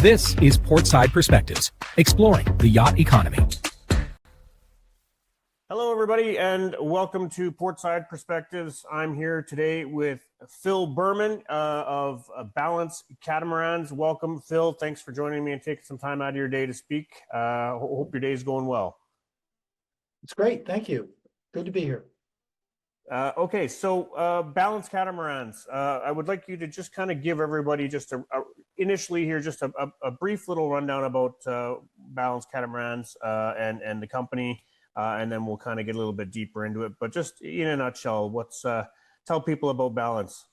This is Portside Perspectives, exploring the yacht economy. Hello, everybody, and welcome to Portside Perspectives. I'm here today with Phil Berman of Balance Catamarans. Welcome, Phil. Thanks for joining me and taking some time out of your day to speak. Hope your day is going well. It's great. Thank you. Good to be here. Okay, so Balance Catamarans. I would like you to just kind of give everybody just initially here just a brief little rundown about Balance Catamarans and the company, and then we'll kind of get a little bit deeper into it. But just in a nutshell, tell people about Balance.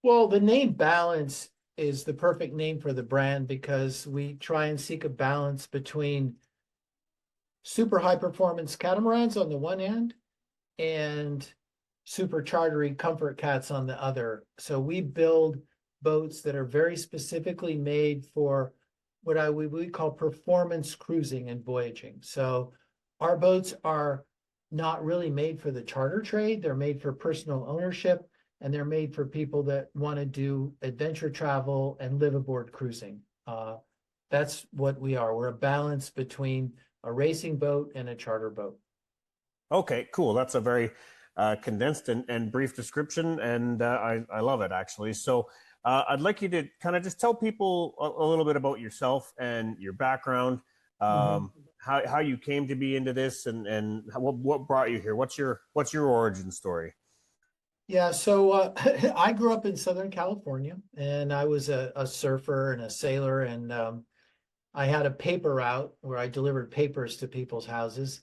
Well, the name Balance is the perfect name for the brand because we try and seek a balance between super high performance catamarans on the one hand and super chartery comfort cats on the other. So we build boats that are very specifically made for what we call performance cruising and voyaging. So our boats are not really made for the charter trade. They're made for personal ownership, and they're made for people that want to do adventure travel and live aboard cruising. That's what we are. We're a balance between a racing boat and a charter boat. Okay, cool. That's a very condensed and brief description, and I love it, actually. So I'd like you to kind of just tell people a little bit about yourself and your background, how you came to be into this, and what brought you here. What's your origin story? Yeah, so I grew up in Southern California, and I was a surfer and a sailor, and I had a paper route where I delivered papers to people's houses.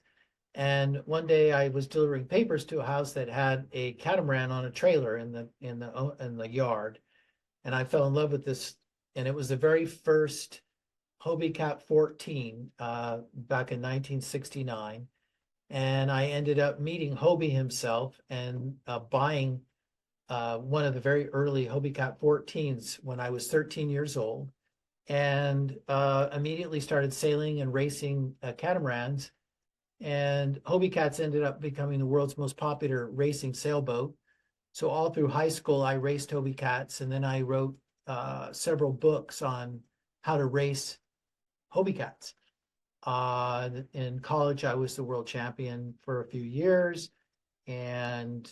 And one day I was delivering papers to a house that had a catamaran on a trailer in the yard, and I fell in love with this. And it was the very first Hobie Cat 14 back in 1969. And I ended up meeting Hobie himself and buying one of the very early Hobie Cat 14s when I was 13 years old, and immediately started sailing and racing catamarans. And Hobie Cats ended up becoming the world's most popular racing sailboat. So all through high school, I raced Hobie Cats, and then I wrote several books on how to race Hobie Cats. In college, I was the world champion for a few years, and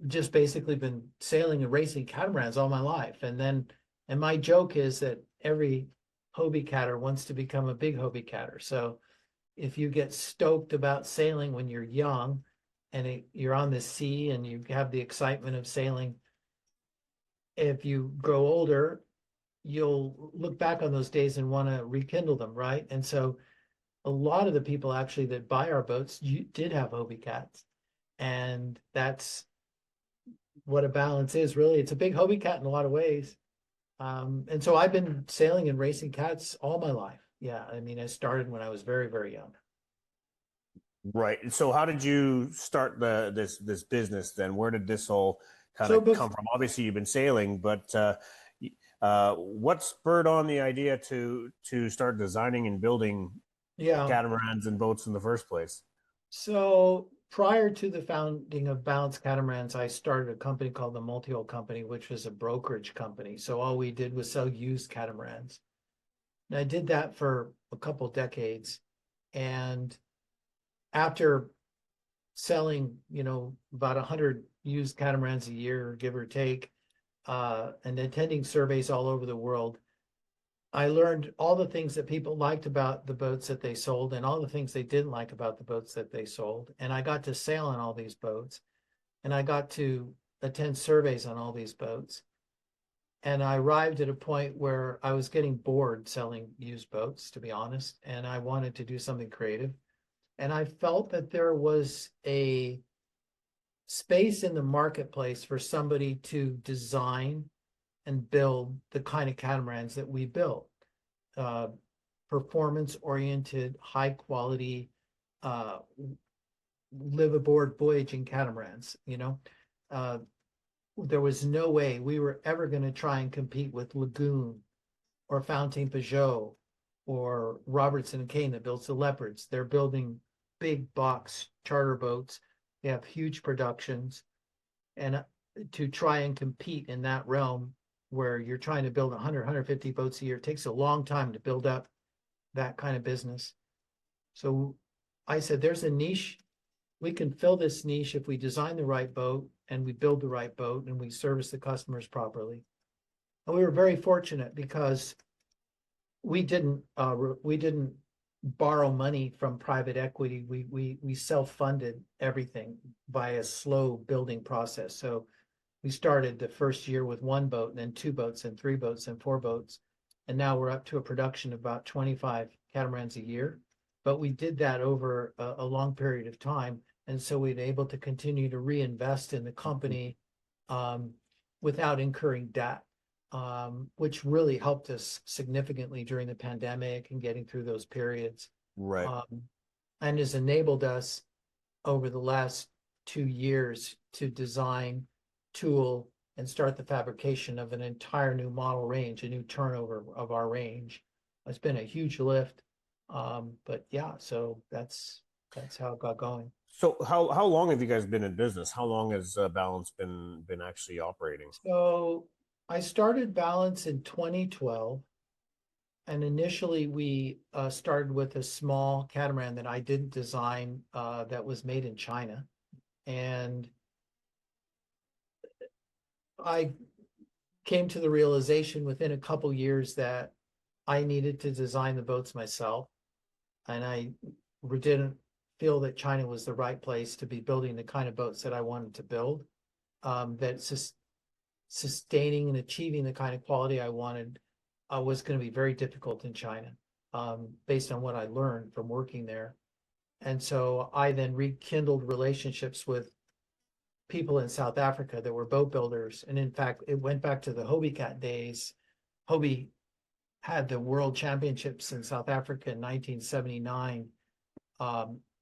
just basically been sailing and racing catamarans all my life. And my joke is that every Hobie Catter wants to become a big Hobie Catter. So if you get stoked about sailing when you're young and you're on the sea and you have the excitement of sailing, if you grow older, you'll look back on those days and want to rekindle them, right? And so a lot of the people actually that buy our boats did have Hobie Cats. And that's what a balance is, really. It's a big Hobie Cat in a lot of ways. And so I've been sailing and racing cats all my life. Yeah, I mean, I started when I was very, very young. Right. So how did you start this business then? Where did this all kind of come from? Obviously, you've been sailing, but what spurred on the idea to start designing and building catamarans and boats in the first place? So prior to the founding of Balance Catamarans, I started a company called the Multi-Hull Company, which was a brokerage company. So all we did was sell used catamarans. And I did that for a couple decades. And after selling, about 100 used catamarans a year, give or take, and attending surveys all over the world, I learned all the things that people liked about the boats that they sold and all the things they didn't like about the boats that they sold. And I got to sail on all these boats, and I got to attend surveys on all these boats. And I arrived at a point where I was getting bored selling used boats, to be honest, and I wanted to do something creative. And I felt that there was a space in the marketplace for somebody to design and build the kind of catamarans that we built. Performance-oriented, high-quality, live aboard voyaging catamarans, there was no way we were ever going to try and compete with Lagoon or Fountaine Pajot or Robertson and Kane that builds the Leopards. They're building big box charter boats. They have huge productions. And to try and compete in that realm where you're trying to build 100, 150 boats a year. It takes a long time to build up that kind of business. So I said, there's a niche. We can fill this niche if we design the right boat and we build the right boat and we service the customers properly. And we were very fortunate because we didn't borrow money from private equity. We self-funded everything by a slow building process. So we started the first year with one boat, and then two boats, and three boats, and four boats. And now we're up to a production of about 25 catamarans a year. But we did that over a long period of time. And so we've been able to continue to reinvest in the company without incurring debt, which really helped us significantly during the pandemic and getting through those periods. Right. And has enabled us over the last 2 years to design, tool, and start the fabrication of an entire new model range, a new turnover of our range. It's been a huge lift. But yeah, so that's how it got going. So how long have you guys been in business? How long has Balance been actually operating? So I started Balance in 2012. And initially we started with a small catamaran that I didn't design that was made in China. And I came to the realization within a couple years that I needed to design the boats myself. And I didn't feel that China was the right place to be building the kind of boats that I wanted to build, that sustaining and achieving the kind of quality I wanted was going to be very difficult in China, based on what I learned from working there. And so I then rekindled relationships with people in South Africa that were boat builders. And in fact, it went back to the Hobie Cat days. Hobie had the world championships in South Africa in 1979.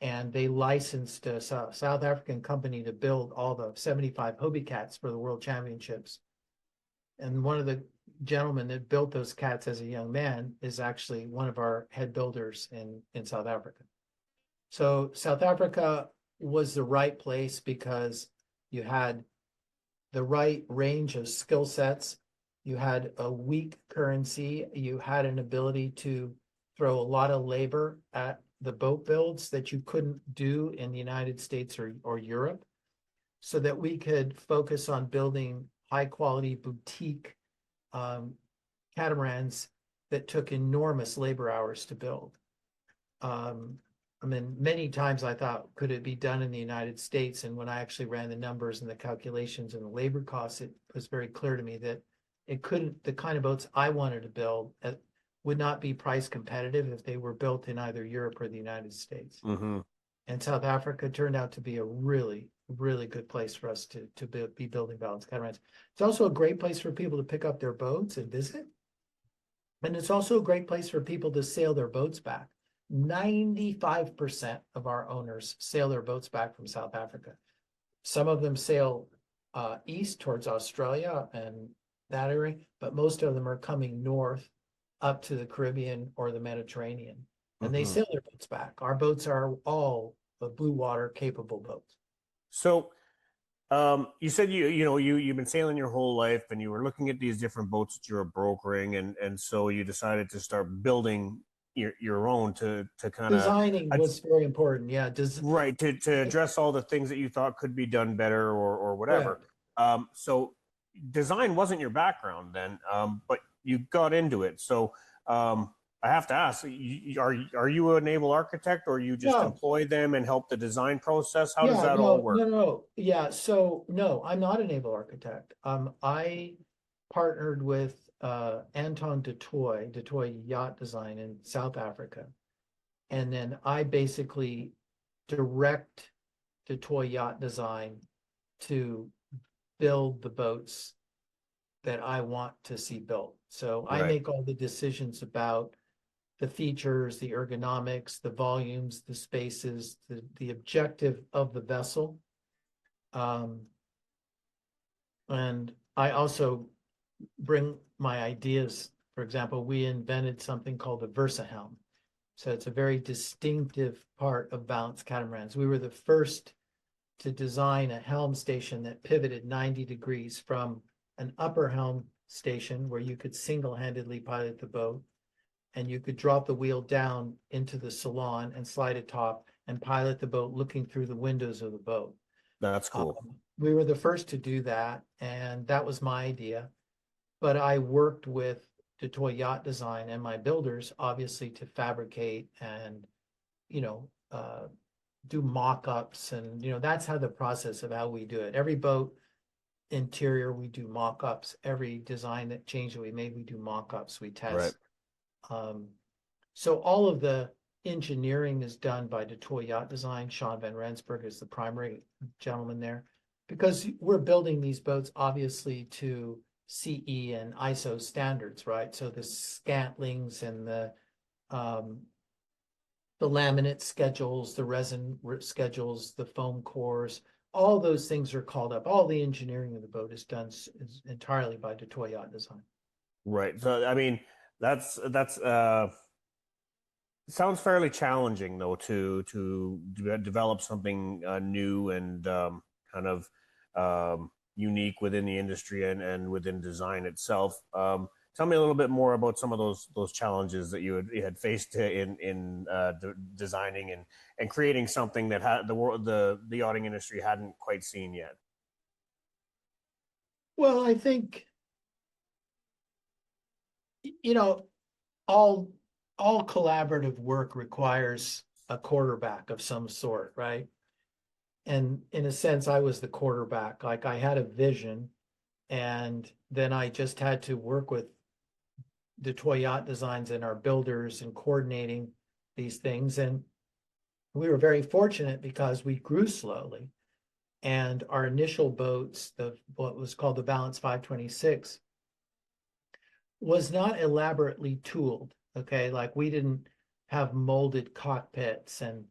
And they licensed a South African company to build all the 75 Hobie Cats for the world championships. And one of the gentlemen that built those cats as a young man is actually one of our head builders in South Africa. So South Africa was the right place because you had the right range of skill sets. You had a weak currency. You had an ability to throw a lot of labor at the boat builds that you couldn't do in the United States or Europe, so that we could focus on building high quality boutique catamarans that took enormous labor hours to build. I mean, many times I thought, could it be done in the United States? And when I actually ran the numbers and the calculations and the labor costs, it was very clear to me that it couldn't, the kind of boats I wanted to build would not be price competitive if they were built in either Europe or the United States. Mm-hmm. And South Africa turned out to be a really, really good place for us to be building Balance Catamarans. It's also a great place for people to pick up their boats and visit. And it's also a great place for people to sail their boats back. 95% of our owners sail their boats back from South Africa. Some of them sail east towards Australia and that area, but most of them are coming north up to the Caribbean or the Mediterranean, and they sail their boats back. Our boats are all the blue water capable boats. So you said you've been sailing your whole life, and you were looking at these different boats that you were brokering, and so you decided to start building your own to kind of designing was very important. Yeah, right, to address all the things that you thought could be done better or whatever. Yeah. So design wasn't your background then, but you got into it. So I have to ask, are you a naval architect, or you just employ them and help the design process? How does that all work? No. Yeah, so no, I'm not a naval architect. I partnered with Anton du Toit Yacht Design in South Africa. And then I basically direct Du Toit Yacht Design to build the boats that I want to see built. So I make all the decisions about the features, the ergonomics, the volumes, the spaces, the objective of the vessel. And I also bring my ideas. For example, we invented something called the Versa helm. So it's a very distinctive part of Balance Catamarans. We were the first to design a helm station that pivoted 90 degrees from an upper helm station where you could single-handedly pilot the boat, and you could drop the wheel down into the salon and slide it top and pilot the boat looking through the windows of the boat. That's cool. We were the first to do that, and that was my idea. But I worked with Detroit Yacht Design and my builders, obviously, to fabricate and, you know, do mock-ups. And, you know, that's how the process of how we do it. Every boat interior, we do mock-ups. Every design that change that we made, we do mock-ups, we test. So all of the engineering is done by Detroit Yacht Design. Sean Van Rensburg is the primary gentleman there, because we're building these boats obviously to CE and ISO standards, right? So the scantlings and the laminate schedules, the resin schedules, the foam cores, all those things are called up. All the engineering of the boat is done entirely by Detroit Yacht Design. Right. So, I mean, that's sounds fairly challenging though to develop something new and kind of unique within the industry and within design itself. Tell me a little bit more about some of those challenges that you had faced in designing and creating something that the yachting industry hadn't quite seen yet. Well, I think, you know, all collaborative work requires a quarterback of some sort, right? And in a sense, I was the quarterback. Like, I had a vision, and then I just had to work with Detroit Yacht Designs and our builders and coordinating these things. And we were very fortunate because we grew slowly. And our initial boats, what was called the Balance 526, was not elaborately tooled. Okay, like, we didn't have molded cockpits, and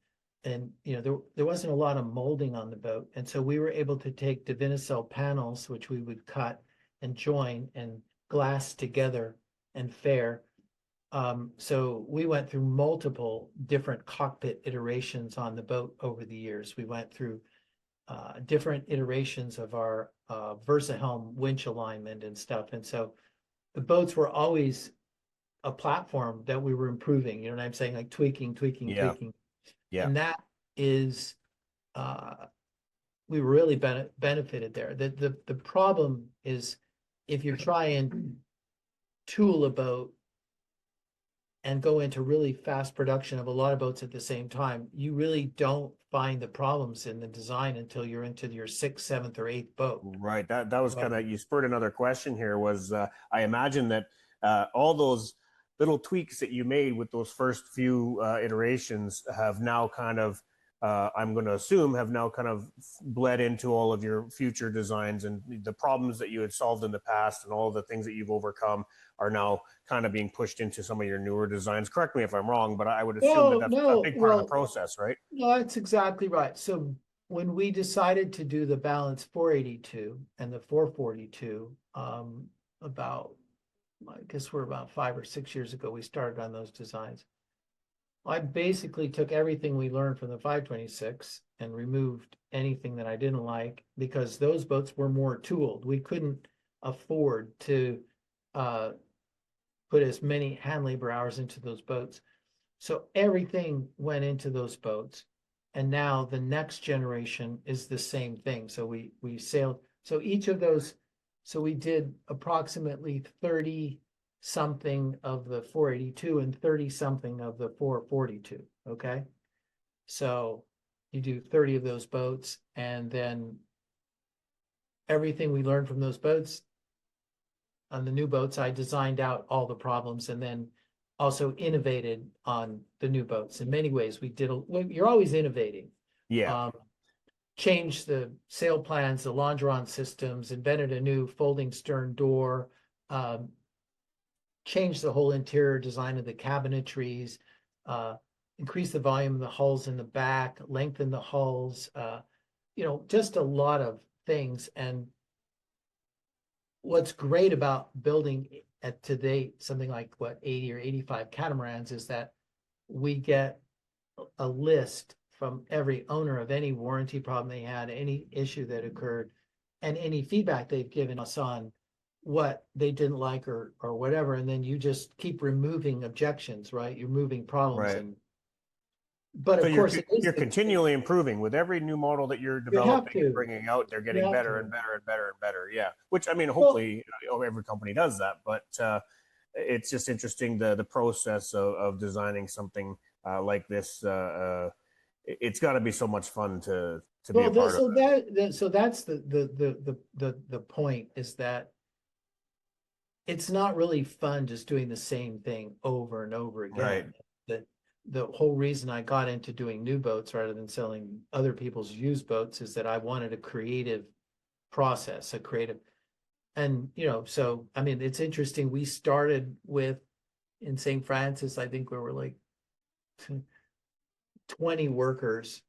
you know, there wasn't a lot of molding on the boat. And so we were able to take Divinycell panels, which we would cut and join and glass together and fair. So we went through multiple different cockpit iterations on the boat over the years. We went through different iterations of our VersaHelm winch alignment and stuff. And so the boats were always a platform that we were improving, you know what I'm saying? Like tweaking. Yeah. And that is, we really benefited there. The problem is, if you try and tool a boat and go into really fast production of a lot of boats at the same time, you really don't find the problems in the design until you're into your 6th, 7th, or 8th boat. Right. That was kind of, you spurred another question here. Was I imagine that all those little tweaks that you made with those first few iterations have now kind of, I'm going to assume, have now kind of bled into all of your future designs, and the problems that you had solved in the past and all the things that you've overcome are now kind of being pushed into some of your newer designs. Correct me if I'm wrong, but I would assume that's a big part of the process, right? No, that's exactly right. So when we decided to do the Balance 482 and the 442, about, I guess we're about 5 or 6 years ago, we started on those designs. I basically took everything we learned from the 526 and removed anything that I didn't like, because those boats were more tooled. We couldn't afford to put as many hand labor hours into those boats. So everything went into those boats. And now the next generation is the same thing. So we sailed. So each of those, so we did approximately 30 something of the 482 and 30 something of the 442. Okay. So you do 30 of those boats, and then everything we learned from those boats on the new boats, I designed out all the problems and then also innovated on the new boats. In many ways, you're always innovating. Yeah. Changed the sail plans, the longeron systems, invented a new folding stern door, changed the whole interior design of the cabinetries, increased the volume of the hulls in the back, lengthened the hulls, you know, just a lot of things. And what's great about building at today something like 80 or 85 catamarans is that we get a list from every owner of any warranty problem they had, any issue that occurred, and any feedback they've given us on what they didn't like or whatever, and then you just keep removing objections, right? You're moving problems, Right. and but So of course it is you're continually improving with every new model that you're you have developing and to bringing out. They're you getting have better to and better and better and better. Yeah. Which I mean, well hopefully every company does that, but it's just interesting the process of designing something like this. It's got to be so much fun to be a part of so it. so that's the point, is that it's not really fun just doing the same thing over and over Right. again. That the whole reason I got into doing new boats rather than selling other people's used boats is that I wanted a creative process, a creative, and so I mean, it's interesting. We started with in St. Francis, I think we were like 20 workers.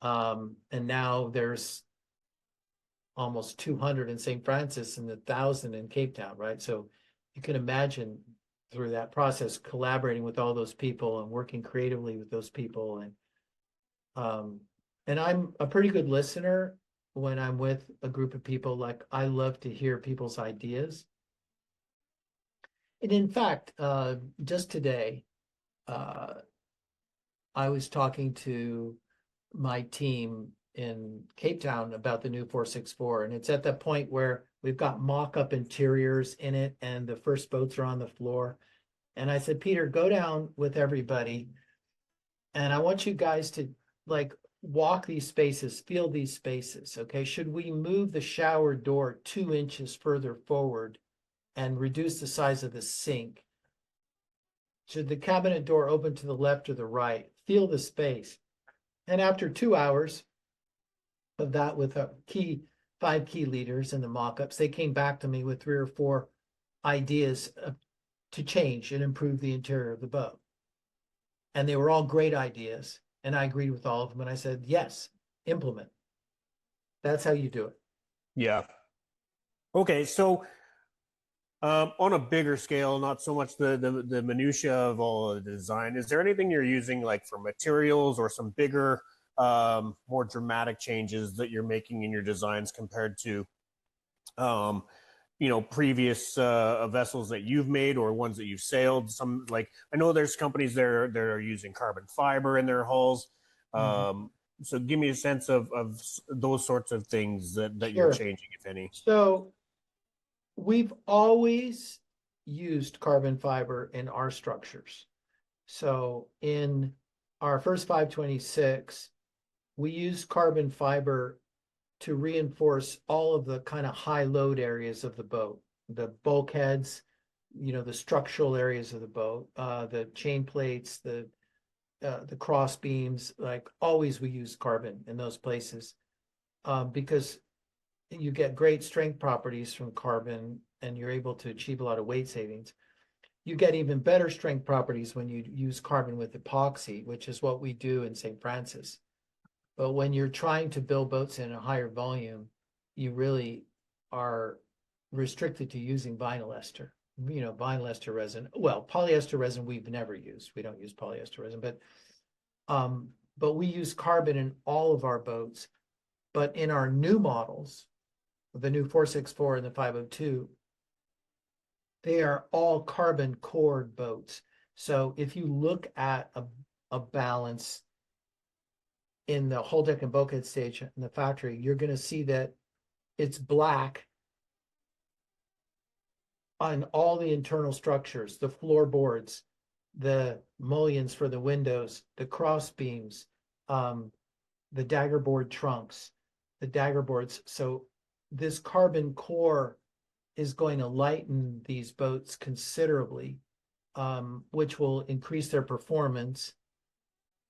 And now there's almost 200 in St. Francis and 1,000 in Cape Town, right? So you can imagine through that process, collaborating with all those people and working creatively with those people. Um, and I'm a pretty good listener when I'm with a group of people. Like, I love to hear people's ideas. And in fact, just today, uh, I was talking to my team in Cape Town about the new 464, and it's at that point where we've got mock-up interiors in it and the first boats are on the floor. And I said, Peter, go down with everybody and I want you guys to like walk these spaces, feel these spaces. Okay, should we move the shower door 2 inches further forward and reduce the size of the sink? Should the cabinet door open to the left or the right? Feel the space. And after 2 hours of that with five key leaders and the mock-ups, they came back to me with 3 or 4 ideas to change and improve the interior of the boat. And they were all great ideas. And I agreed with all of them. And I said, yes, implement. That's how you do it. Yeah. Okay. So on a bigger scale, not so much the minutia of all of the design. Is there anything you're using like for materials or some bigger, more dramatic changes that you're making in your designs compared to, um, previous vessels that you've made or ones that you've sailed? Some like I know there's companies there that are using carbon fiber in their hulls. Mhm. So give me a sense of those sorts of things that you're Sure. changing, if any. So we've always used carbon fiber in our structures. So in our first 526, we used carbon fiber to reinforce all of the kind of high load areas of the boat, the bulkheads, the structural areas of the boat, the chain plates, the cross beams. Like, always, we use carbon in those places because you get great strength properties from carbon, and you're able to achieve a lot of weight savings. You get even better strength properties when you use carbon with epoxy, which is what we do in St. Francis. But when you're trying to build boats in a higher volume, you really are restricted to using vinyl ester. Vinyl ester resin. Well, polyester resin we've never used. We don't use polyester resin, but we use carbon in all of our boats. But in our new models, the new 464 and the 502, they are all carbon cored boats. So if you look at a Balance in the hull deck and bulkhead stage in the factory, you're going to see that it's black on all the internal structures, the floorboards, the mullions for the windows, the cross beams, the daggerboard trunks, the dagger boards. So this carbon core is going to lighten these boats considerably, which will increase their performance.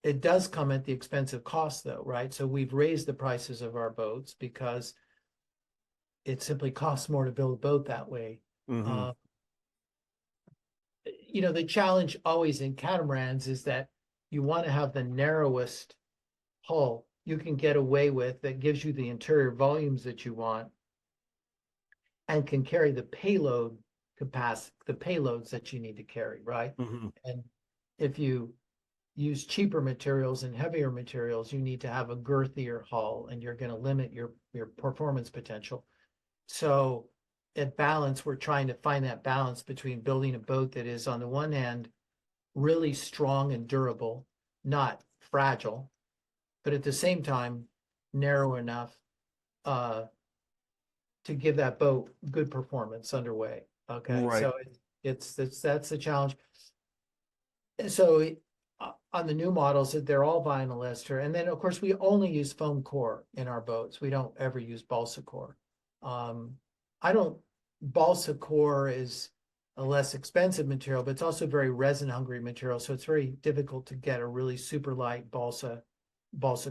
It does come at the expense of cost, though, right? So we've raised the prices of our boats because it simply costs more to build a boat that way. Mm-hmm. The challenge always in catamarans is that you want to have the narrowest hull you can get away with that gives you the interior volumes that you want and can carry the payload capacity, the payloads that you need to carry, right? Mm-hmm. And if you use cheaper materials and heavier materials, you need to have a girthier hull, and you're going to limit your performance potential. So at Balance, we're trying to find that balance between building a boat that is, on the one hand, really strong and durable, not fragile, but at the same time, narrow enough to give that boat good performance underway. Okay, Right. so that's the challenge. So on the new models, they're all vinyl ester, and then of course we only use foam core in our boats. We don't ever use balsa core. I don't. Balsa core is a less expensive material, but it's also very resin hungry material. So it's very difficult to get a really super light balsa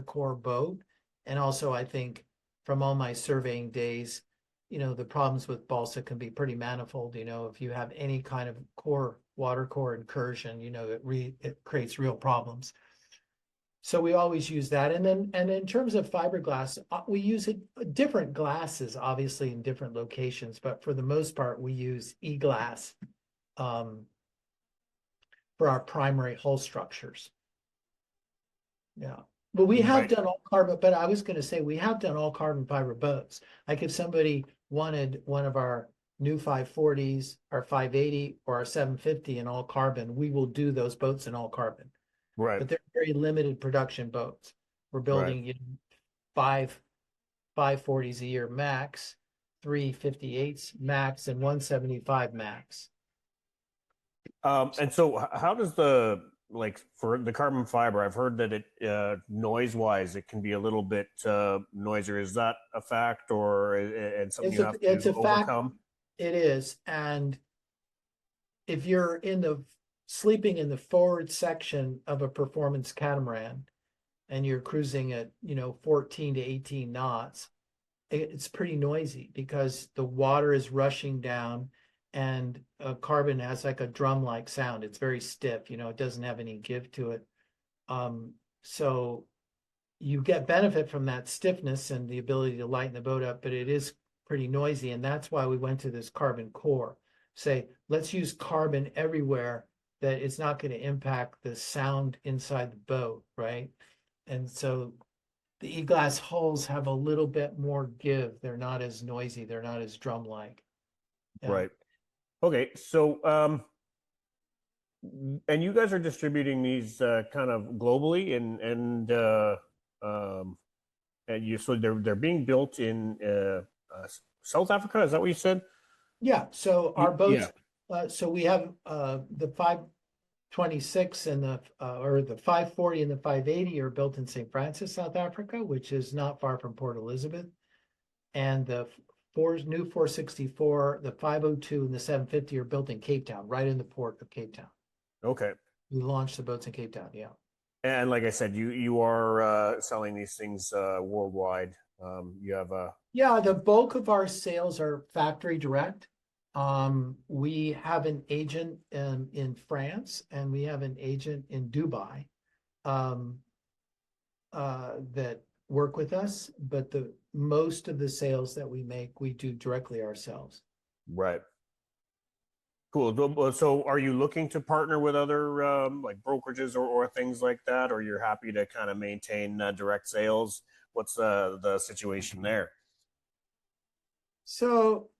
core boat. And also, I think from all my surveying days, the problems with balsa can be pretty manifold. If you have any kind of water core incursion, it creates real problems. So we always use that. And in terms of fiberglass, we use different glasses, obviously in different locations, but for the most part, we use e-glass for our primary hull structures. Yeah. But we have done all carbon, but I was going to say we have done all carbon fiber boats. Like if somebody wanted one of our new 540s, our 580, or our 750 in all carbon, we will do those boats in all carbon. Right. But they're very limited production boats. We're building five 540s a year max, 358s max, and 175 max. And so how does for the carbon fiber, I've heard that it noise wise, it can be a little bit noisier. Is that a fact and something you have to overcome? It is. And if you're sleeping in the forward section of a performance catamaran and you're cruising at 14 to 18 knots, it's pretty noisy because the water is rushing down and carbon has like a drum-like sound. It's very stiff, it doesn't have any give to it. So you get benefit from that stiffness and the ability to lighten the boat up, but it is pretty noisy. And that's why we went to this carbon core. Say, let's use carbon everywhere that it's not going to impact the sound inside the boat, right? And so the e-glass hulls have a little bit more give. They're not as noisy. They're not as drum-like. Yeah. Right. Okay. So, and you guys are distributing these kind of globally, so they're being built in South Africa. Is that what you said? Yeah. So our boats. So we have the 526 and the 540 and the 580 are built in St. Francis, South Africa, which is not far from Port Elizabeth. And the new 464, the 502, and the 750 are built in Cape Town, right in the port of Cape Town. Okay. We launched the boats in Cape Town, yeah. And like I said, you are selling these things worldwide. You have the bulk of our sales are factory direct. We have an agent in France and we have an agent in Dubai that work with us, but most of the sales that we make, we do directly ourselves. Right. Cool. So are you looking to partner with other like brokerages or things like that, or you're happy to kind of maintain direct sales? What's the situation there? So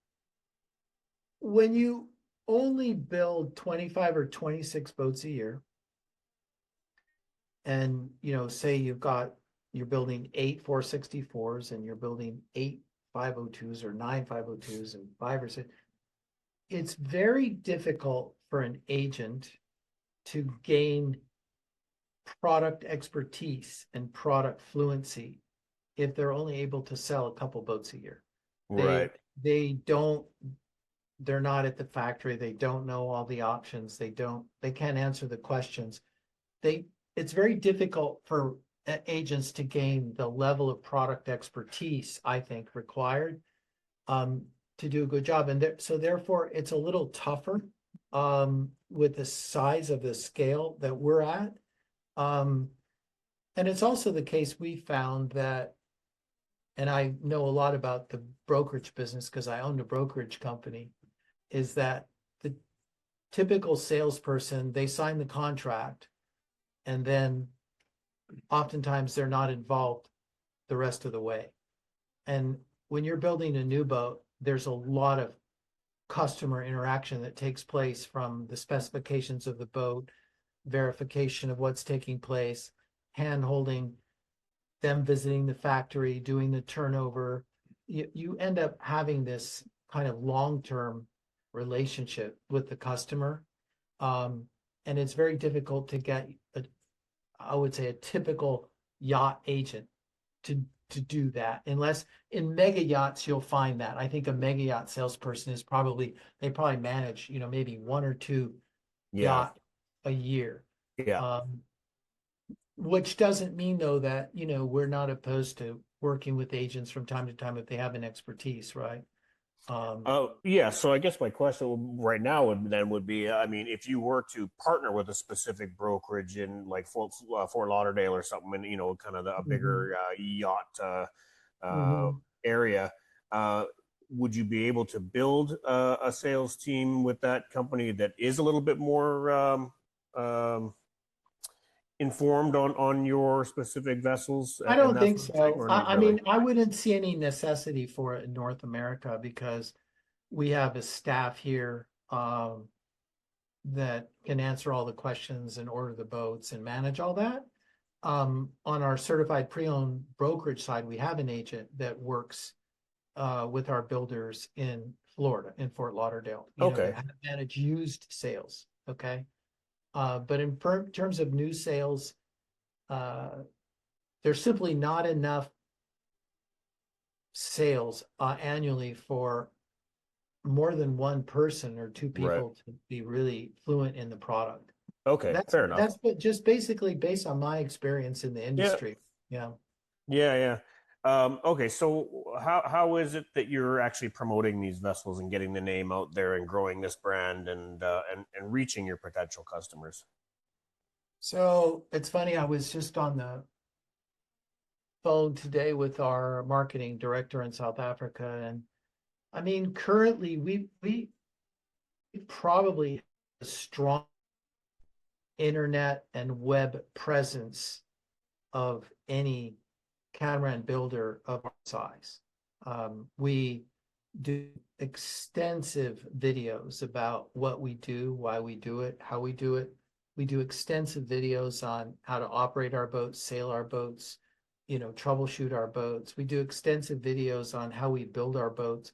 when you only build 25 or 26 boats a year, and say you're building 8 464s and you're building 8 502s or 9 502s and 5 or 6, it's very difficult for an agent to gain product expertise and product fluency if they're only able to sell a couple boats a year. Right. They're not at the factory. They don't know all the options. They can't answer the questions. It's very difficult for agents to gain the level of product expertise, I think, required to do a good job. And so therefore it's a little tougher with the size of the scale that we're at. And it's also the case we found that, and I know a lot about the brokerage business because I owned a brokerage company, is that the typical salesperson, they sign the contract and then oftentimes they're not involved the rest of the way. And when you're building a new boat, there's a lot of customer interaction that takes place from the specifications of the boat, verification of what's taking place, hand holding, them visiting the factory, doing the turnover. You end up having this kind of long-term relationship with the customer. And it's very difficult to get, I would say, a typical yacht agent to do that, unless in mega yachts you'll find that. I think a mega yacht salesperson is probably, they probably manage, maybe one or two Yeah. yacht a year. Yeah. Which doesn't mean though that, we're not opposed to working with agents from time to time if they have an expertise, right? Yeah. So I guess my question right now would be, I mean, if you were to partner with a specific brokerage in like Fort Lauderdale or something, and kind of a bigger yacht area, would you be able to build a sales team with that company that is a little bit more informed on your specific vessels? I don't and that think sort of thing, so. or not I really? mean, I wouldn't see any necessity for it in North America because we have a staff here that can answer all the questions and order the boats and manage all that. On our certified pre-owned brokerage side, we have an agent that works with our builders in Florida, in Fort Lauderdale, Okay. to manage used sales. Okay. But in terms of new sales, there's simply not enough sales annually for more than one person or two Right. people to be really fluent in the product. Okay. Fair enough. That's just basically based on my experience in the Yeah. industry. Yeah. Yeah. Okay, so how is it that you're actually promoting these vessels and getting the name out there and growing this brand and reaching your potential customers? So it's funny, I was just on the phone today with our marketing director in South Africa, and I mean, currently we probably have a strong internet and web presence of any catamaran builder of our size. We do extensive videos about what we do, why we do it, how we do it. We do extensive videos on how to operate our boats, sail our boats, troubleshoot our boats. We do extensive videos on how we build our boats.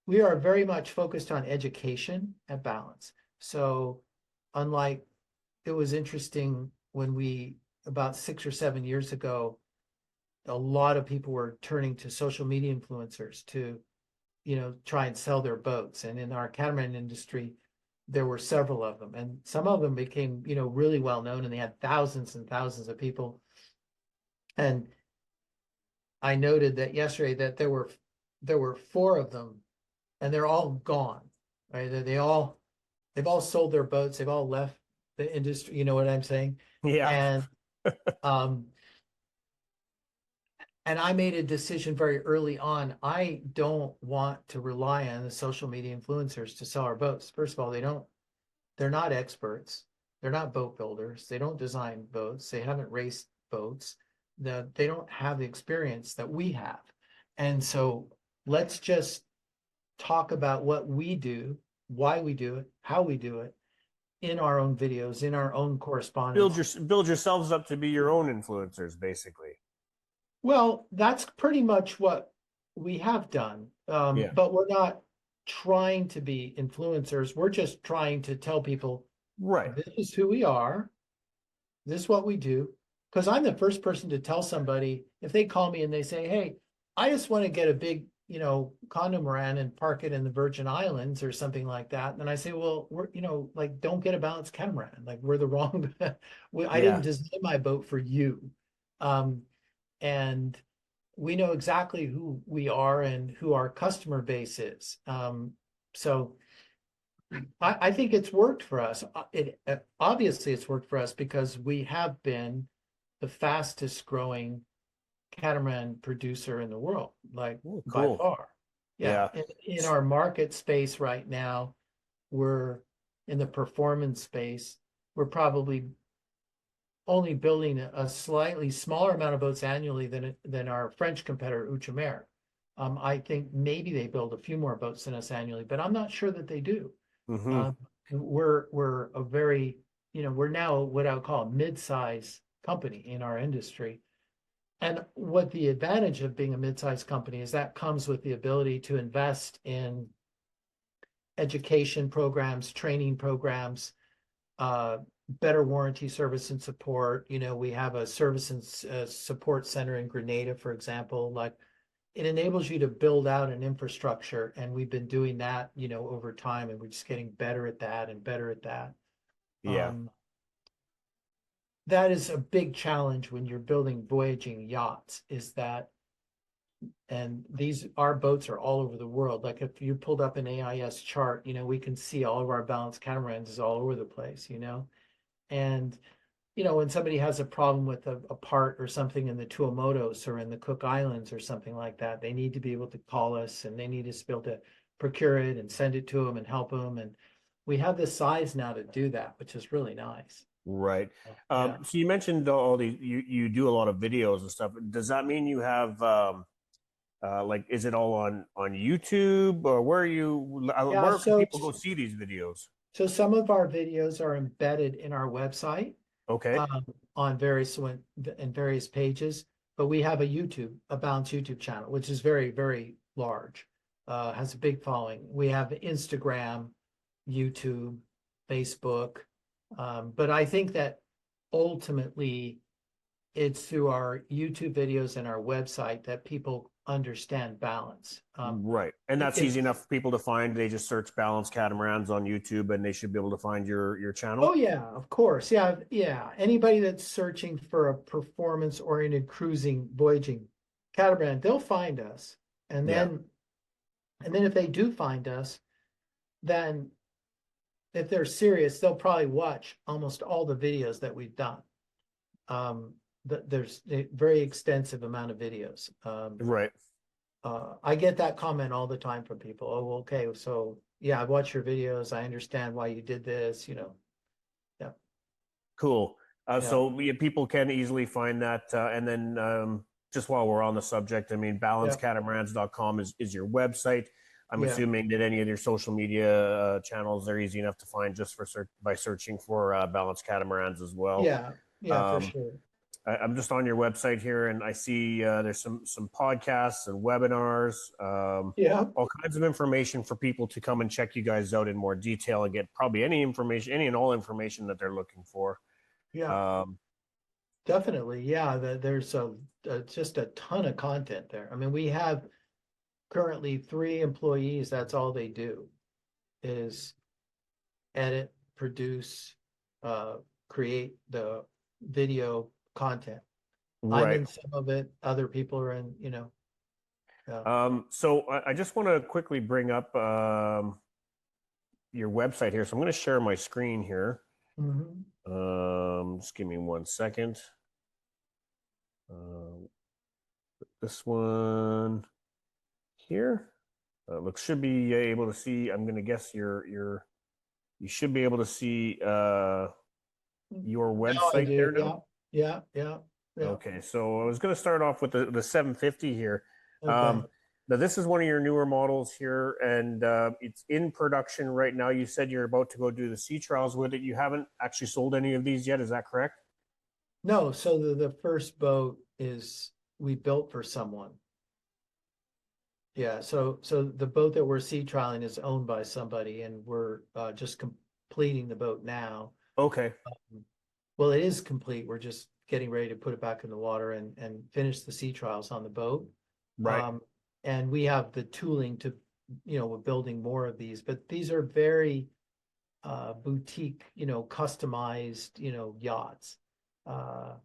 We are very much focused on education at Balance. So unlike, it was interesting when about 6 or 7 years ago, a lot of people were turning to social media influencers to, try and sell their boats. And in our catamaran industry, there were several of them, and some of them became, really well known, and they had thousands and thousands of people. And I noted that yesterday that there were 4 of them, and they're all gone. Right? They've all sold their boats. They've all left the industry. You know what I'm saying? Yeah. And I made a decision very early on. I don't want to rely on the social media influencers to sell our boats. First of all, they're not experts. They're not boat builders. They don't design boats. They haven't raced boats. They don't have the experience that we have. And so let's just talk about what we do, why we do it, how we do it in our own videos, in our own correspondence. Build yourselves up to be your own influencers, basically. Well, that's pretty much what we have done. Yeah. But we're not trying to be influencers. We're just trying to tell people, Right. this is who we are. This is what we do. Because I'm the first person to tell somebody, if they call me and they say, hey, I just want to get a big, catamaran and park it in the Virgin Islands or something like that. And I say, well, we're, don't get a Balance catamaran. Like, we're the wrong, I didn't design my boat for you. And we know exactly who we are and who our customer base is. So I think it's worked for us. Obviously it's worked for us because we have been the fastest growing catamaran producer in the world, like by far. Yeah. In our market space right now, we're in the performance space. We're probably only building a slightly smaller amount of boats annually than our French competitor, Outre-mer. I think maybe they build a few more boats than us annually, but I'm not sure that they do. Hmm. Um, we're a very, we're now what I would call a mid-size company in our industry. And what the advantage of being a mid-sized company is that comes with the ability to invest in education programs, training programs, uh, better warranty service and support. We have a service and support center in Grenada, for example. Like, it enables you to build out an infrastructure, and we've been doing that, over time, and we're just getting better at that and better at that. Yeah. Um, that is a big challenge when you're building voyaging yachts, is that, and our boats are all over the world. Like, if you pulled up an AIS chart, we can see all of our Balance Catamarans is all over the place, and when somebody has a problem with a part or something in the Tuamotus or in the Cook Islands or something like that, they need to be able to call us, and they need us to be able to procure it and send it to them and help them. And we have the size now to do that, which is really nice. Right. Yeah. So you mentioned all these, you do a lot of videos and stuff. Does that mean you have, like, is it all on YouTube, or Yeah. where can people go see these videos? So some of our videos are embedded in our website, Okay. on various pages, but we have a Balance YouTube channel, which is very, very large, has a big following. We have Instagram, YouTube, Facebook, but I think that ultimately it's through our YouTube videos and our website that people understand balance. Right. And that's If easy enough for people to find. They just search Balance Catamarans on YouTube and they should be able to find your Oh channel. yeah, of course. Yeah, yeah. Anybody that's searching for a performance-oriented cruising, voyaging catamaran, they'll find us. And Yeah. then if they do find us, then if they're serious, they'll probably watch almost all the videos that we've done. There's a very extensive amount of videos. Right. I get that comment all the time from people. Oh, okay, so yeah, I watch your videos. I understand why you did this, Yeah, Cool. yeah, So people can easily find that. And then just while we're on the subject, I mean, yeah, balancecatamarans.com is your website. I'm yeah, assuming that any of your social media channels are easy enough to find just by searching for Balance Catamarans as well. yeah, yeah, for Um, sure. I'm just on your website here, and I see there's some podcasts and webinars, Yeah, all kinds of information for people to come and check you guys out in more detail and get probably any information, any and all information that they're looking for. yeah, Um, definitely. Yeah, there's just a ton of content there. I mean, we have currently 3 employees. That's all they do is edit, produce, uh, create the video content. I'm right. in some of it. Other people are in, So I just want to quickly bring up your website here. So I'm going to share my screen here. mhm. Just give me 1 second. This one here. Should be able to see. I'm going to guess you should be able to see your Now I website do. there now. Yeah, yeah, yeah, yeah. Okay, so I was going to start off with the 750 here. Okay. Now this is one of your newer models here, and it's in production right now. You said you're about to go do the sea trials with it. You haven't actually sold any of these yet, is that correct? No, so the first boat is we built for someone. Yeah, so the boat that we're sea trialing is owned by somebody, and we're just completing the boat now. Okay, Well, it is complete. We're just getting ready to put it back in the water and finish the sea trials on the boat. right, Um, and we have the tooling to, we're building more of these, but these are very boutique, customized, yachts. Uh,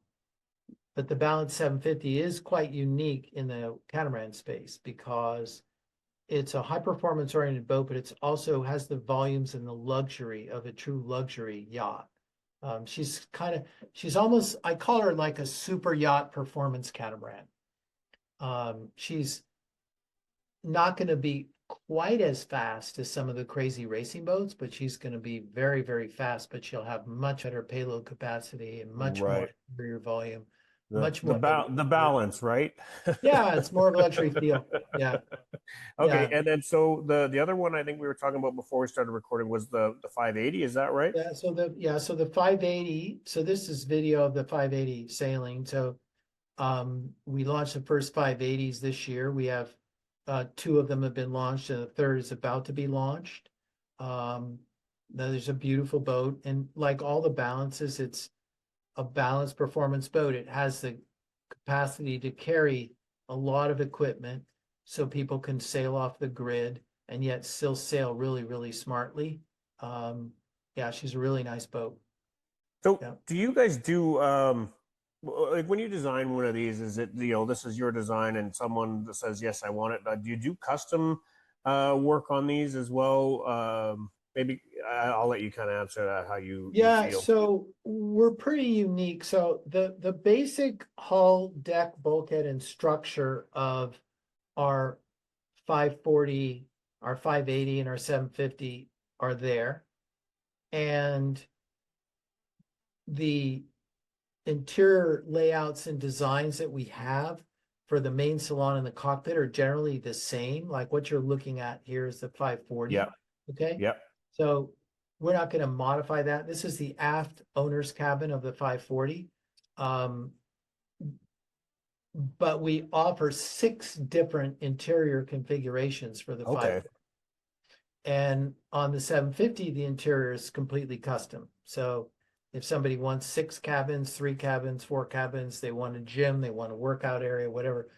but the Balance 750 is quite unique in the catamaran space because it's a high performance oriented boat, but it's also has the volumes and the luxury of a true luxury yacht. She's almost, I call her like a super yacht performance catamaran. She's not going to be quite as fast as some of the crazy racing boats, but she's going to be very, very fast, but she'll have much better payload capacity and much more right. interior volume. much more. The balance, right? Yeah, it's more of a luxury feel. Yeah, Okay, yeah, and then so the other one I think we were talking about before we started recording was the 580. Is that right? yeah. So the 580. So this is video of the 580 sailing. So we launched the first 580s this year. We have two of them have been launched, and the third is about to be launched. Now there's a beautiful boat, and like all the Balances, it's a balanced performance boat. It has the capacity to carry a lot of equipment so people can sail off the grid and yet still sail really, really smartly. Yeah, she's a really nice boat. So Yeah. do you guys do like when you design one of these, is it, this is your design and someone that says, yes, I want it. Do you do custom work on these as well? Maybe I'll let you kind of answer that, how you Yeah, feel. so we're pretty unique. So the basic hull, deck, bulkhead, and structure of our 540, our 580, and our 750 are there. And the interior layouts and designs that we have for the main salon and the cockpit are generally the same. Like what you're looking at here is the 540. Yeah. Okay. Yeah. So we're not going to modify that. This is the aft owner's cabin of the 540. But we offer 6 different interior configurations for the Okay. 540. And on the 750, the interior is completely custom. So if somebody wants 6 cabins, 3 cabins, 4 cabins, they want a gym, they want a workout area, whatever,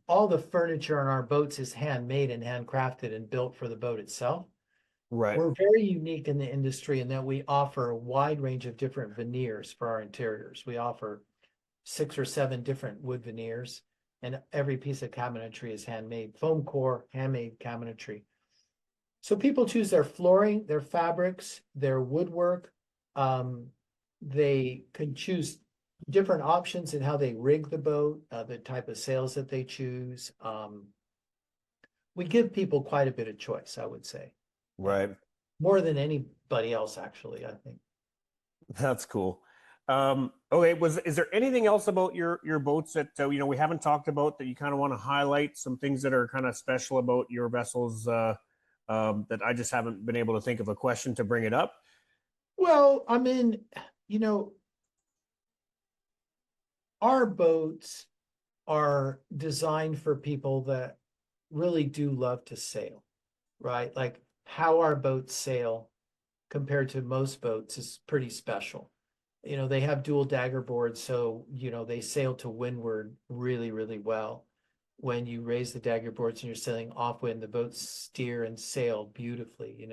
all the furniture on our boats is handmade and handcrafted and built for the boat itself. Right. We're very unique in the industry in that we offer a wide range of different veneers for our interiors. We offer 6 or 7 different wood veneers, and every piece of cabinetry is handmade. Foam core, handmade cabinetry. So people choose their flooring, their fabrics, their woodwork. They can choose different options in how they rig the boat, the type of sails that they choose. We give people quite a bit of choice, I would say. Right. Yeah. More than anybody else, actually, I think. That's cool. Okay, is there anything else about your boats that we haven't talked about that you kind of want to highlight? Some things that are kind of special about your vessels that I just haven't been able to think of a question to bring it up. Well, I mean, our boats are designed for people that really do love to sail, right? Like how our boats sail compared to most boats is pretty special. They have dual dagger boards, so they sail to windward really, really well. When you raise the dagger boards and you're sailing off wind, the boats steer and sail beautifully.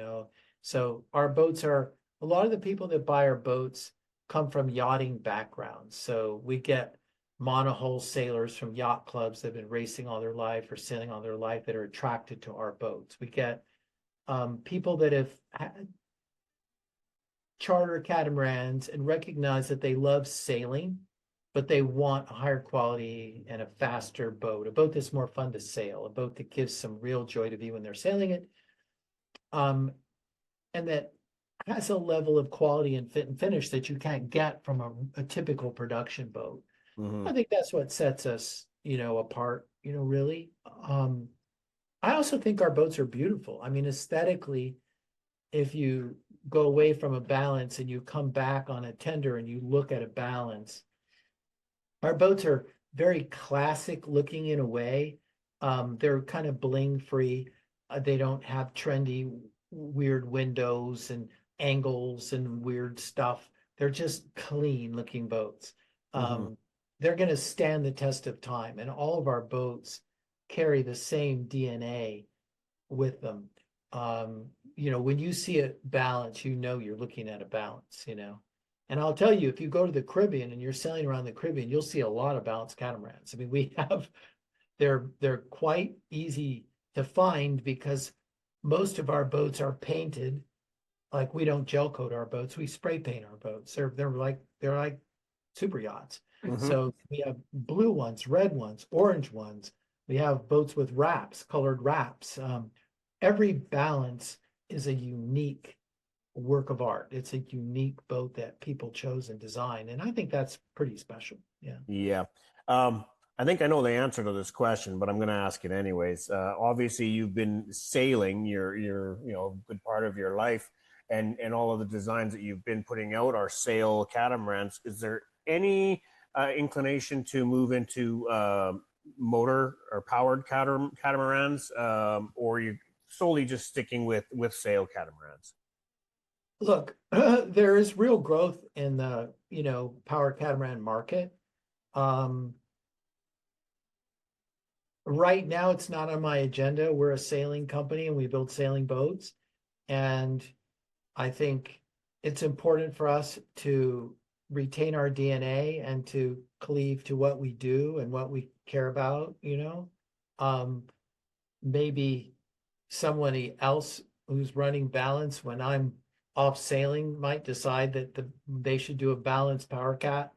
So our boats are, a lot of the people that buy our boats come from yachting backgrounds. So we get monohull sailors from yacht clubs that have been racing all their life or sailing all their life that are attracted to our boats. We get people that have charter catamarans and recognize that they love sailing, but they want a higher quality and a faster boat, a boat that's more fun to sail, a boat that gives some real joy to view when they're sailing it, and that has a level of quality and fit and finish that you can't get from a typical production boat. Mm-hmm. I think that's what sets us, apart, really. I also think our boats are beautiful. I mean, aesthetically, if you go away from a Balance and you come back on a tender and you look at a Balance, our boats are very classic looking in a way. They're kind of bling free. They don't have trendy, weird windows and angles and weird stuff. They're just clean looking boats. Mm-hmm. They're going to stand the test of time, and all of our boats carry the same DNA with them. When you see a Balance, you're looking at a Balance, And I'll tell you, if you go to the Caribbean and you're sailing around the Caribbean, you'll see a lot of Balance catamarans. I mean, they're quite easy to find because most of our boats are painted. Like we don't gel coat our boats, we spray paint our boats. They're like super yachts. Mm-hmm. So we have blue ones, red ones, orange ones. We have boats with wraps, colored wraps. Every Balance is a unique work of art. It's a unique boat that people chose and designed, and I think that's pretty special. Yeah. Yeah. I think I know the answer to this question, but I'm going to ask it anyways. Obviously, you've been sailing a good part of your life, and all of the designs that you've been putting out are sail catamarans. Is there any inclination to move into motor or powered catamarans, or are you solely just sticking with sail catamarans? Look, there is real growth in the, power catamaran market. Um, right now, it's not on my agenda. We're a sailing company and we build sailing boats. And I think it's important for us to retain our DNA and to cleave to what we do and what we care about, Maybe somebody else who's running Balance when I'm off sailing might decide that they should do a Balance Power Cat.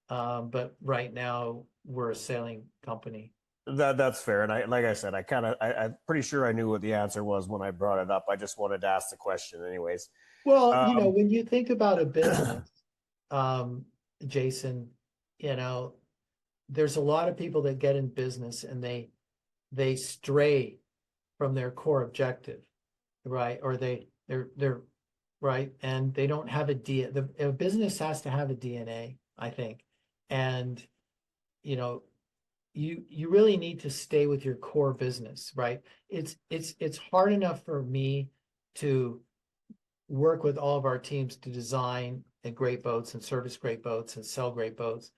But right now we're a sailing company. That's fair, and like I said, I'm pretty sure I knew what the answer was when I brought it up. I just wanted to ask the question, anyways. Well, Um, when you think about a business, um, Jason, you know, there's a lot of people that get in business and they stray from their core objective, right? Or they're right, and they don't have a business has to have a DNA, I think. And you know, you really need to stay with your core business, right? It's hard enough for me to work with all of our teams to design great boats and service great boats and sell great boats.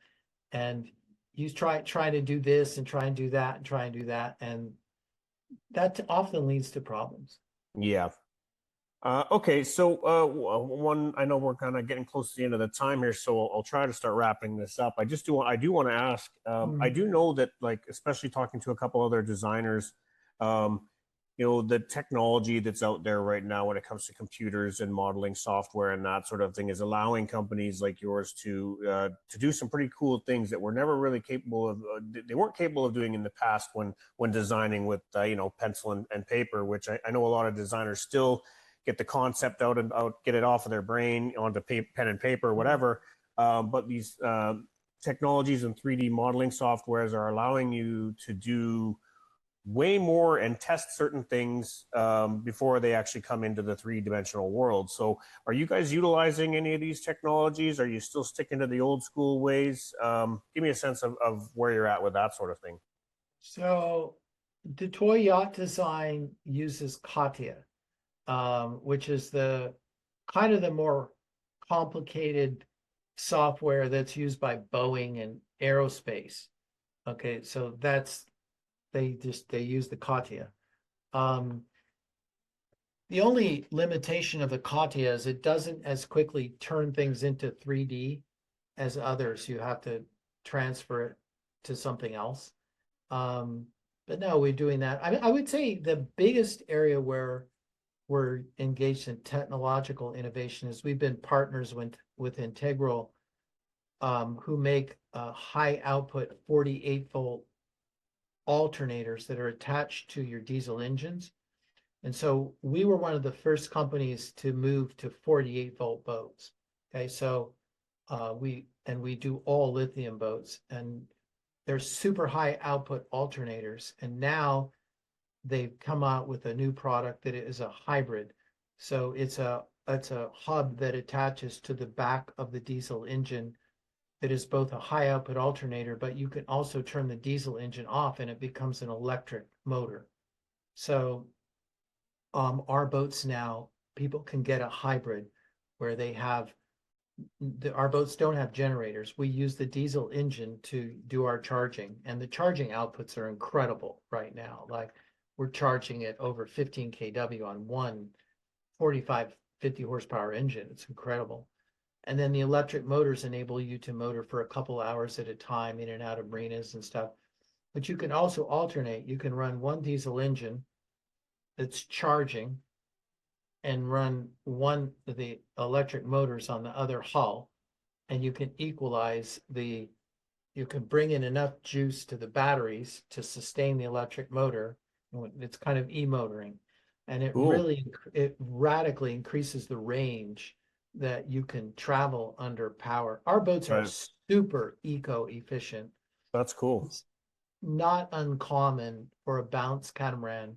And you try to do this and try and do that and try and do that. And that often leads to problems. yeah. Okay, so one, I know we're kind of getting close to the end of the time here, so I'll try to start wrapping this up. I do want to ask. I do know that, like, especially talking to a couple other designers, um, the technology that's out there right now when it comes to computers and modeling software and that sort of thing is allowing companies like yours to do some pretty cool things that were never really capable of. They weren't capable of doing in the past when designing with pencil and paper, which I know a lot of designers still get the concept out, get it off of their brain onto pen and paper, whatever. But these technologies and 3D modeling softwares are allowing you to do way more and test certain things before they actually come into the three-dimensional world. So are you guys utilizing any of these technologies? Are you still sticking to the old school ways? Give me a sense of where you're at with that sort of thing. So the toy yacht design uses CATIA, which is the kind of the more complicated software that's used by Boeing and aerospace. Okay, so they use the CATIA. The only limitation of the CATIA is it doesn't as quickly turn things into 3D as others. You have to transfer it to something else. But no, we're doing that. I would say the biggest area where we're engaged in technological innovation is we've been partners with Integral, who make high output 48-volt alternators that are attached to your diesel engines. And so we were one of the first companies to move to 48-volt boats. Okay, so we do all lithium boats, and they're super high output alternators. And now they've come out with a new product that is a hybrid. So it's a hub that attaches to the back of the diesel engine that is both a high output alternator, but you can also turn the diesel engine off and it becomes an electric motor. So our boats now, people can get a hybrid where they have our boats don't have generators. We use the diesel engine to do our charging, and the charging outputs are incredible right now. Like we're charging at over 15 kW on one 45, 50 horsepower engine. It's incredible. And then the electric motors enable you to motor for a couple hours at a time in and out of marinas and stuff. But you can also alternate. You can run one diesel engine that's charging and run one of the electric motors on the other hull. And you can you can bring in enough juice to the batteries to sustain the electric motor. It's kind of e-motoring. and it Cool. it radically increases the range that you can travel under power. Our boats are Right. super eco-efficient. That's cool. It's not uncommon for a Balance catamaran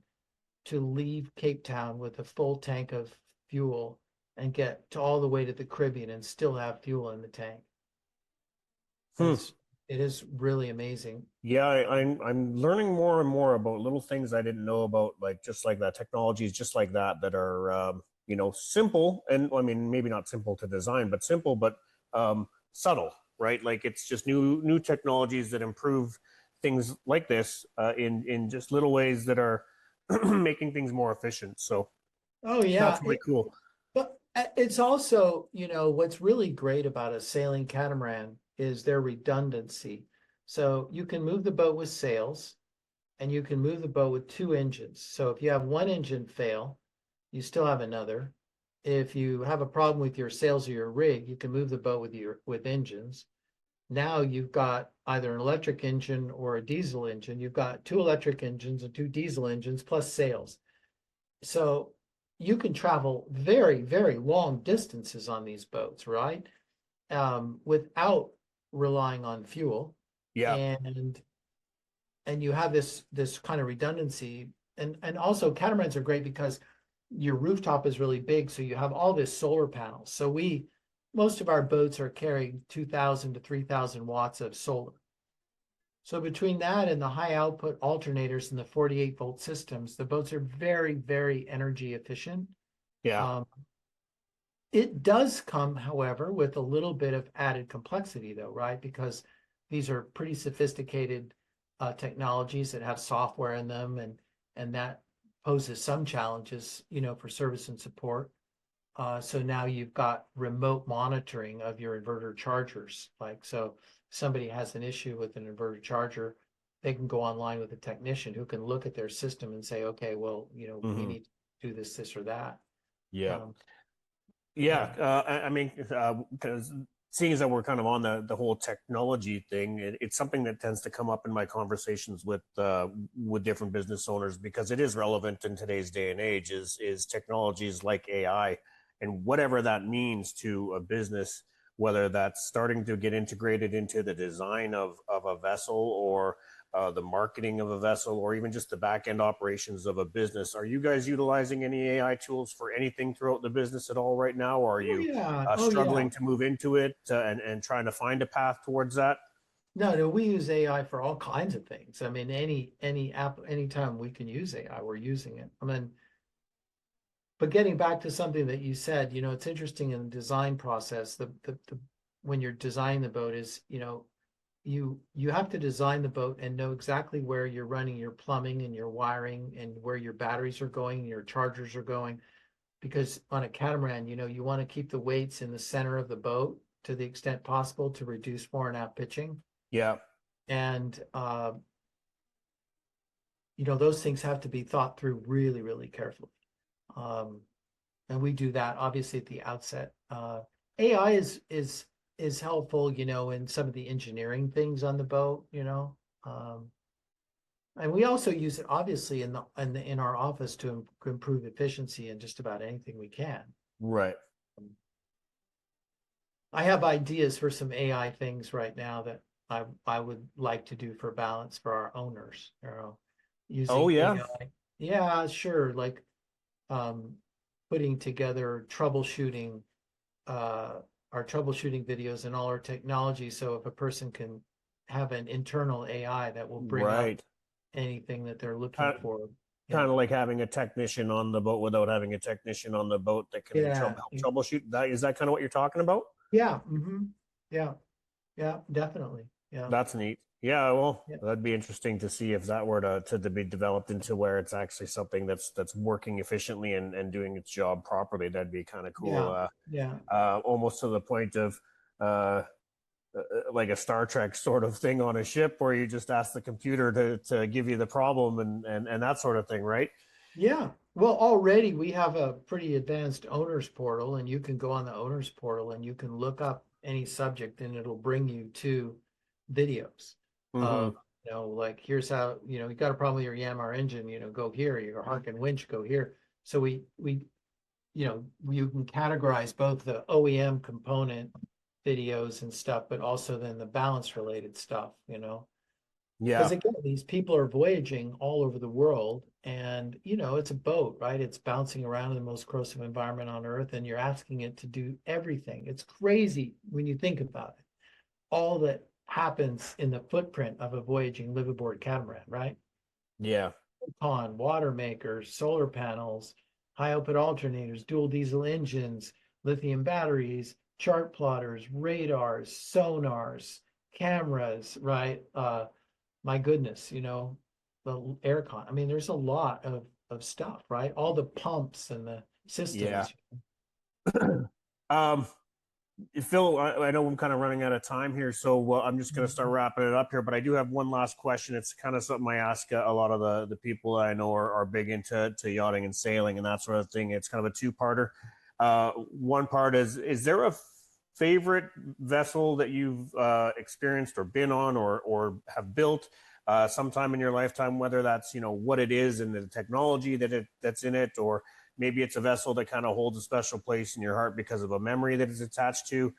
to leave Cape Town with a full tank of fuel and get to all the way to the Caribbean and still have fuel in the tank. Hmm. It is really amazing. Yeah, I'm learning more and more about little things I didn't know about, like just like that, technologies just like that that are simple, and I mean maybe not simple to design, but simple, but subtle, right? Like it's just new technologies that improve things like this in just little ways that are making things more efficient. So Oh yeah, that's really cool. but it's also, what's really great about a sailing catamaran is their redundancy. So you can move the boat with sails and you can move the boat with two engines. So if you have one engine fail, you still have another. If you have a problem with your sails or your rig, you can move the boat with engines. Now you've got either an electric engine or a diesel engine. You've got two electric engines and two diesel engines plus sails. So you can travel very, very long distances on these boats, right? Without relying on fuel. Yeah, And you have this kind of redundancy. And also catamarans are great because your rooftop is really big, so you have all this solar panels. So most of our boats are carrying 2,000 to 3,000 watts of solar. So between that and the high output alternators and the 48-volt systems, the boats are very, very energy efficient. yeah, Um, it does come, however, with a little bit of added complexity, though, right? Because these are pretty sophisticated technologies that have software in them, and that poses some challenges, for service and support. So now you've got remote monitoring of your inverter chargers. Like, so somebody has an issue with an inverter charger, they can go online with a technician who can look at their system and say, okay, well, we hmm need to do this or that. yeah. Um, Yeah, yeah. I mean, because seeing as that we're kind of on the whole technology thing, it's something that tends to come up in my conversations with different business owners because it is relevant in today's day and age. Is technologies like AI and whatever that means to a business, whether that's starting to get integrated into the design of a vessel or the marketing of a vessel, or even just the back end operations of a business. Are you guys utilizing any AI tools for anything throughout the business at all right now? Or are Oh you yeah. Oh yeah. struggling to move into it and trying to find a path towards that? No, no, we use AI for all kinds of things. I mean, any app, anytime we can use AI, we're using it. I mean, but getting back to something that you said, it's interesting in the design process, the when you're designing the boat is, you have to design the boat and know exactly where you're running your plumbing and your wiring and where your batteries are going and your chargers are going. Because on a catamaran, you want to keep the weights in the center of the boat to the extent possible to reduce fore and aft pitching. Yeah, And those things have to be thought through really, really carefully. Um, and we do that obviously at the outset. AI is helpful, in some of the engineering things on the boat, Um, and we also use it obviously in our office to improve efficiency in just about anything we can. right. I have ideas for some AI things right now that I would like to do for Balance for our owners, Oh using yeah, AI. Yeah, sure. Like putting together uh, our troubleshooting videos and all our technology. So if a person can have an internal AI that will bring up right. anything that they're looking Kind for. Yeah. kind of like having a technician on the boat without having a technician on the boat that can Yeah. help troubleshoot. That is that kind of what you're talking about? Yeah. Yeah. Yeah. Definitely. Yeah. That's neat. Yeah, well, Yeah. that'd be interesting to see if that were to be developed into where it's actually something that's working efficiently and doing its job properly. That'd be kind of cool. Yeah. Yeah. Almost to the point of uh, like a Star Trek sort of thing on a ship where you just ask the computer to give you the problem and that sort of thing, right? Yeah. Well, already we have a pretty advanced owners portal, and you can go on the owners portal and you can look up any subject and it'll bring you to videos of, Mm-hmm. like here's how, you got a problem with your Yanmar engine, go here, your Harken winch, go here. So we you can categorize both the OEM component videos and stuff, but also then the balance related stuff, Yeah. because again, these people are voyaging all over the world, and it's a boat, right? It's bouncing around in the most corrosive environment on Earth, and you're asking it to do everything. It's crazy when you think about it. All that happens in the footprint of a voyaging liveaboard catamaran, right? Yeah. Water makers, solar panels, high output alternators, dual diesel engines, lithium batteries, chart plotters, radars, sonars, cameras, right? My goodness, the aircon. I mean, there's a lot of stuff, right? All the pumps and the Yeah. systems. Um, Phil, I know I'm kind of running out of time here, so I'm just going to start wrapping it up here. But I do have one last question. It's kind of something I ask a lot of the people that I know are big into yachting and sailing and that sort of thing. It's kind of a two-parter. One part is there a favorite vessel that you've experienced or been on or have built sometime in your lifetime, whether that's what it is and the technology that's in it, or maybe it's a vessel that kind of holds a special place in your heart because of a memory that is attached to.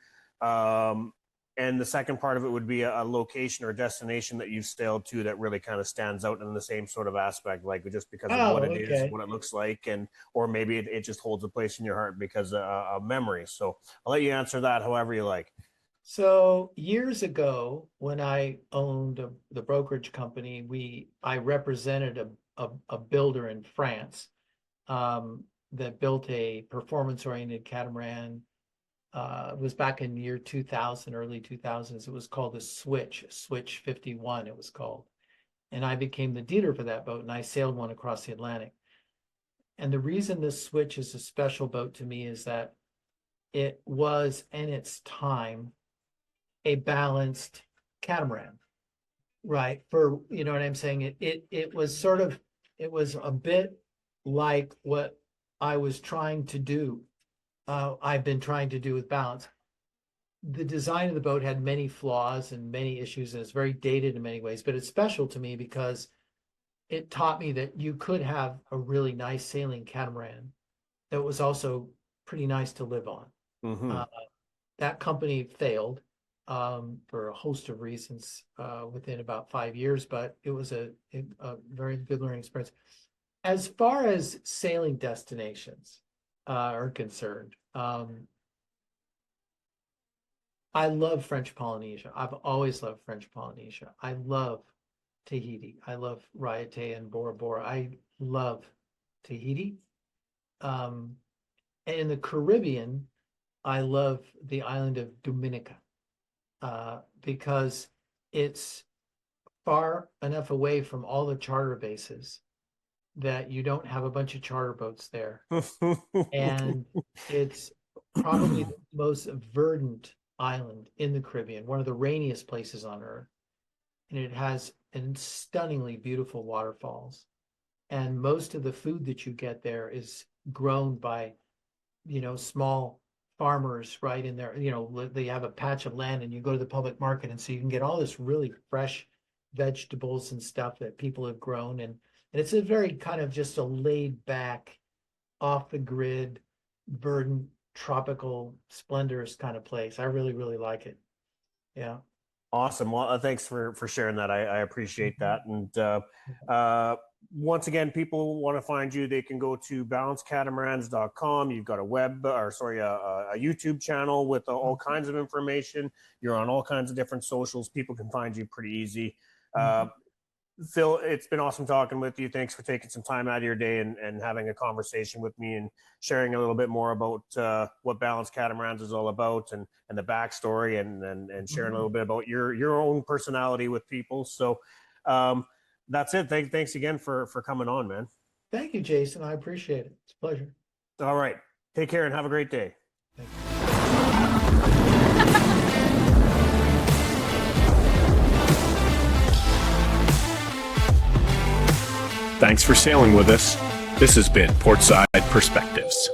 And the second part of it would be a location or a destination that you've sailed to that really kind of stands out in the same sort of aspect, like just because of what it is, what it looks like, or maybe it just holds a place in your heart because of memory. So I'll let you answer that however you like. So years ago, when I owned the brokerage company, I represented a builder in France that built a performance-oriented catamaran. It was back in year 2000, early 2000s. It was called the Switch 51, it was called. And I became the dealer for that boat, and I sailed one across the Atlantic. And the reason this Switch is a special boat to me is that it was, in its time, a balanced catamaran, right? For, you know what I'm saying? It was a bit like what I was trying to do. I've been trying to do with balance. The design of the boat had many flaws and many issues, and it's very dated in many ways, but it's special to me because it taught me that you could have a really nice sailing catamaran that was also pretty nice to live on. Mm-hmm. That company failed for a host of reasons within about 5 years, but it was a very good learning experience. As far as sailing destinations are concerned, I love French Polynesia. I've always loved French Polynesia. I love Tahiti. I love Raiatea and Bora Bora. I love Tahiti. And in the Caribbean, I love the island of Dominica because it's far enough away from all the charter bases that you don't have a bunch of charter boats there. And it's probably the most verdant island in the Caribbean, one of the rainiest places on Earth. And it has stunningly beautiful waterfalls. And most of the food that you get there is grown by, small farmers right in there. They have a patch of land and you go to the public market, and so you can get all this really fresh vegetables and stuff that people have grown. And it's a very kind of just a laid back, off the grid, verdant, tropical, splendorous kind of place. I really, really like it. Yeah. Awesome. Well, thanks for sharing that. I appreciate that. And once again, people want to find you, they can go to balancecatamarans.com. You've got a YouTube channel with all kinds of information. You're on all kinds of different socials. People can find you pretty easy. Phil, it's been awesome talking with you. Thanks for taking some time out of your day and having a conversation with me and sharing a little bit more about what Balance Catamarans is all about and the backstory and sharing a little bit about your own personality with people. So that's it. Thanks again for coming on, man. Thank you, Jason. I appreciate it. It's a pleasure. All right. Take care and have a great day. Thank you. Thanks for sailing with us. This has been Portside Perspectives.